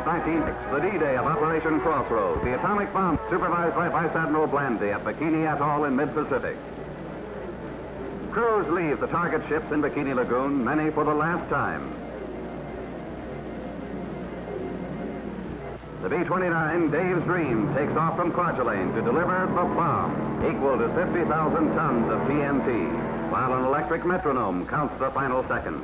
1906, the D-Day of Operation Crossroads, the atomic bomb supervised by Vice Admiral Blandy at Bikini Atoll in mid-Pacific. Crews leave the target ships in Bikini Lagoon, many for the last time. The B-29 Dave's Dream takes off from Kwajalein to deliver the bomb, equal to 50,000 tons of TNT, while an electric metronome counts the final seconds.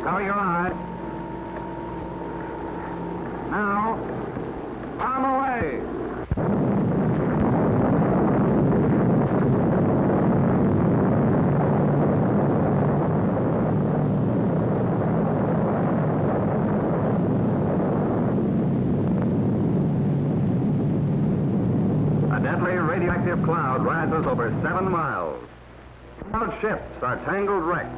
Cover your eyes. Now, bomb away! A deadly radioactive cloud rises over 7 miles. Large ships are tangled wrecks.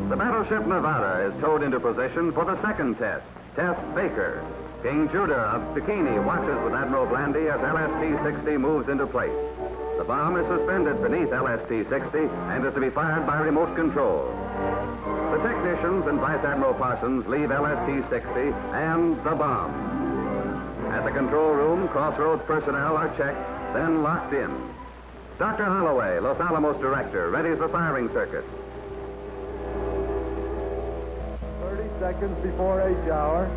The battleship Nevada is towed into position for the second test, Test Baker. King Judah of Bikini watches with Admiral Blandy as LST-60 moves into place. The bomb is suspended beneath LST-60 and is to be fired by remote control. The technicians and Vice Admiral Parsons leave LST-60 and the bomb. At the control room, Crossroads personnel are checked, then locked in. Dr. Holloway, Los Alamos director, readies the firing circuit. 30 seconds before H hour.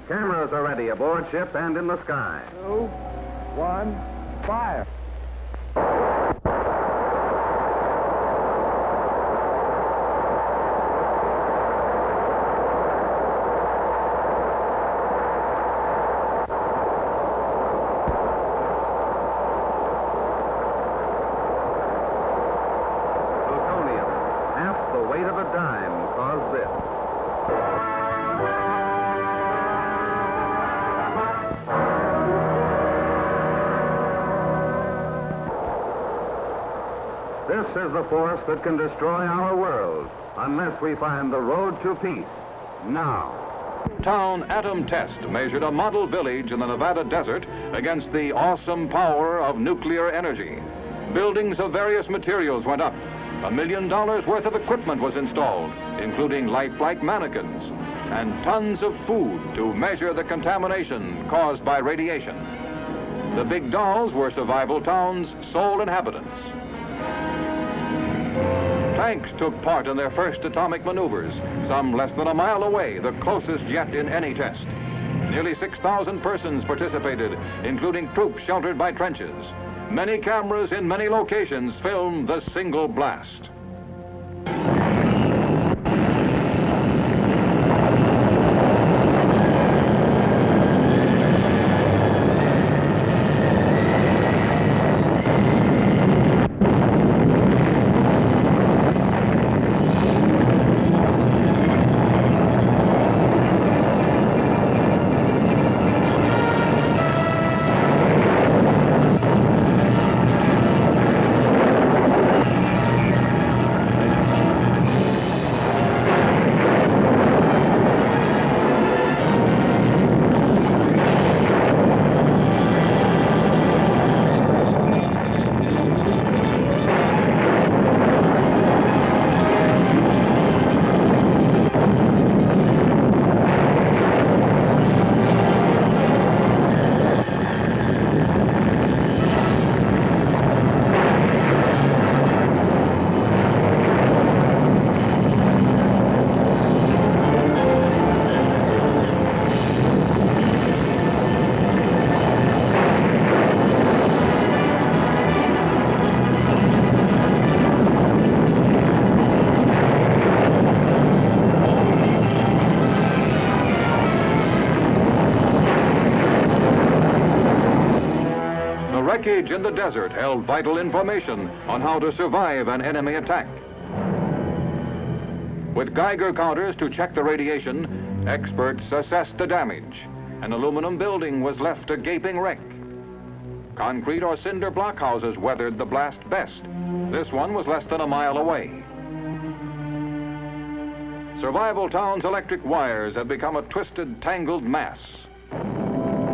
Cameras are ready aboard ship and in the sky. 2, 1, fire. Plutonium, half the weight of a dime, caused this. This is the force that can destroy our world unless we find the road to peace now. Town atom test measured a model village in the Nevada desert against the awesome power of nuclear energy. Buildings of various materials went up. $1 million worth of equipment was installed, including lifelike mannequins, and tons of food to measure the contamination caused by radiation. The big dolls were Survival Town's sole inhabitants. Tanks took part in their first atomic maneuvers, some less than a mile away, the closest yet in any test. Nearly 6,000 persons participated, including troops sheltered by trenches. Many cameras in many locations filmed the single blast. Wreckage in the desert held vital information on how to survive an enemy attack. With Geiger counters to check the radiation, experts assessed the damage. An aluminum building was left a gaping wreck. Concrete or cinder block houses weathered the blast best. This one was less than a mile away. Survival Town's electric wires have become a twisted, tangled mass.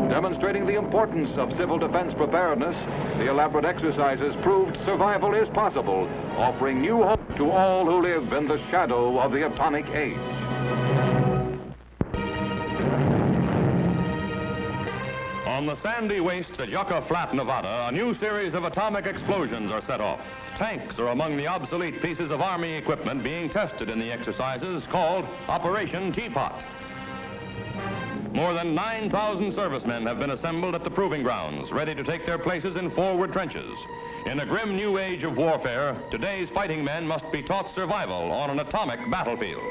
Demonstrating the importance of civil defense preparedness, the elaborate exercises proved survival is possible, offering new hope to all who live in the shadow of the atomic age. On the sandy wastes at Yucca Flat, Nevada, a new series of atomic explosions are set off. Tanks are among the obsolete pieces of Army equipment being tested in the exercises called Operation Teapot. More than 9,000 servicemen have been assembled at the proving grounds, ready to take their places in forward trenches. In a grim new age of warfare, today's fighting men must be taught survival on an atomic battlefield.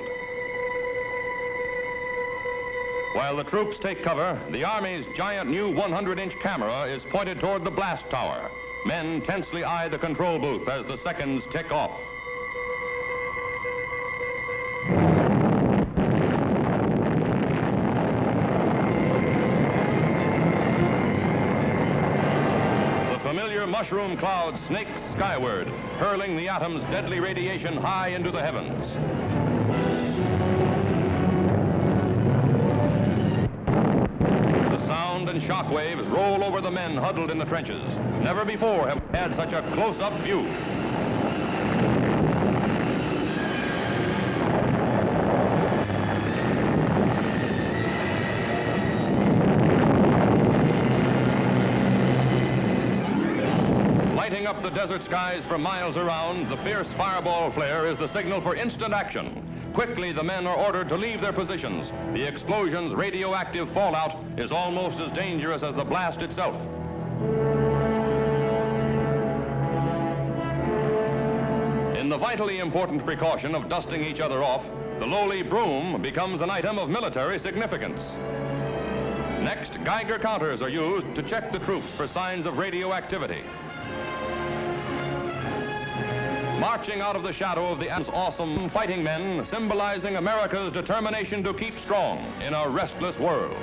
While the troops take cover, the Army's giant new 100-inch camera is pointed toward the blast tower. Men tensely eye the control booth as the seconds tick off. Familiar mushroom cloud snakes skyward, hurling the atom's deadly radiation high into the heavens. The sound and shock waves roll over the men huddled in the trenches. Never before have we had such a close-up view. Lighting up the desert skies for miles around, the fierce fireball flare is the signal for instant action. Quickly, the men are ordered to leave their positions. The explosion's radioactive fallout is almost as dangerous as the blast itself. In the vitally important precaution of dusting each other off, the lowly broom becomes an item of military significance. Next, Geiger counters are used to check the troops for signs of radioactivity. Marching out of the shadow of the awesome fighting men, symbolizing America's determination to keep strong in a restless world.